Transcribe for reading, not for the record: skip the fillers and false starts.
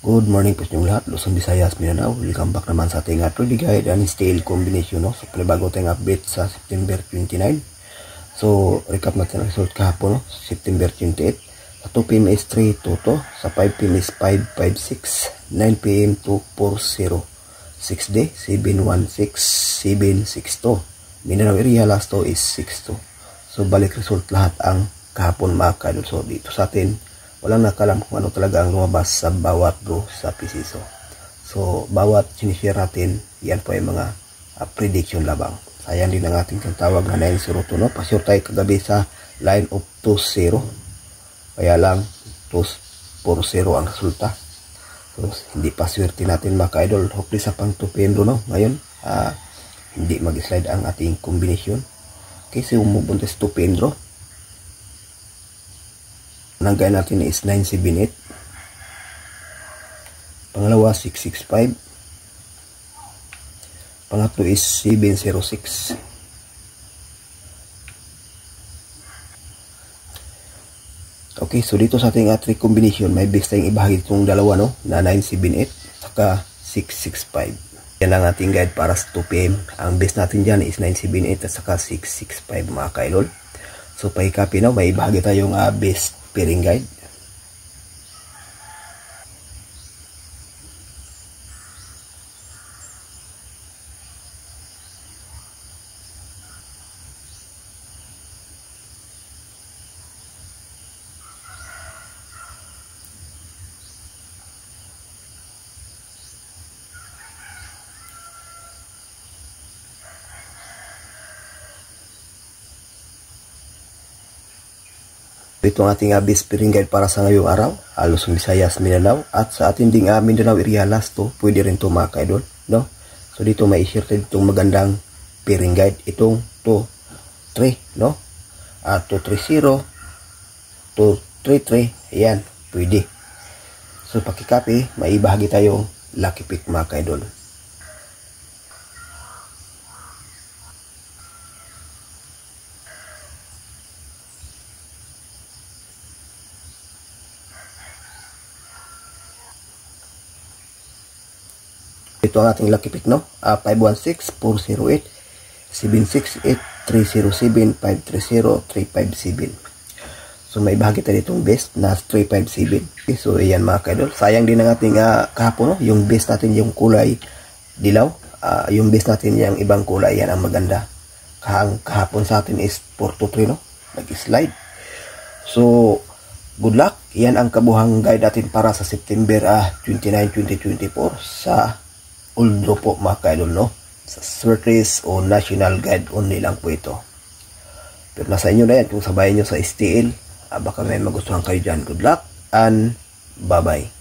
Good morning po sa inyong lahat, Luzon, Visayas, Mindanao. Welcome back naman sa ating 3D guide and style combination. No? So, panibago tayong update sa September 29. So, recap natin ang result kahapon, no? September 28. Sa 2 PM is 322. Sa 5 PM is 556. 9 PM 240. 6 day, 716, 762. Mindanao area, last 2 is 62. So, balik result lahat ang kahapon mga kaidol. So, dito sa atin, walang nakalam kung ano talaga ang lumabas sa bawat draw sa PCSO. So, bawat sinishare natin, yan po ay mga prediction labang. Sayang din ang ating tawag na 902, no? Pasure tayo kagabi sa line of 2-0. Kaya lang, 2-4-0 ang resulta. So, hindi pa swerte natin mga ka-idol. Hopefully sa pang 2 PM no? Ngayon, hindi mag-slide ang ating combination. Kasi umubuntis 2 PM draw. Nanggain natin is 978. Pangalawa 665. Pangatlo is 706. Okay, so dito sa ating 3 combination, may base tayong ibahagi itong dalawa, no? Na 978 saka 665. Yan ang ating guide para sa 2 PM. Ang base natin dyan is 978 at saka 665 mga kailol. So, pahikapi na, may ibahagi tayong base pairing guide. Ito ang ating base pairing guide para sa ngayong araw, Luzon, Visayas, Mindanao, at sa ating ding Mindanao area last to, pwede rin ito mga kaidol, no? So dito may i-share tayo itong magandang pairing guide, itong 2-3, no? 2-3-0, 2-3-3, ayan, pwede. So pakikapi, may ibahagi tayong lucky pick mga kaidol. Ito ang ating lucky pick, no? 516, 408, 768, 307, 530, 357. So, may bahagi tayo itong best na 357. Okay, so, ayan mga kaidol. Sayang din ang ating kahapon, no? Yung best natin yung kulay dilaw. Yung best natin yung ibang kulay, yan ang maganda. Kahapon sa atin is 4-3, no? Nag-slide. So, good luck. Yan ang kabuhang guide natin para sa September 29, 2024 sa old draw po mga kaidol, no? Sa surface o national guide only lang po ito. Pero nasa inyo na yan kung sabayan nyo sa STL. Baka may magustuhan kayo dyan. Good luck and bye-bye.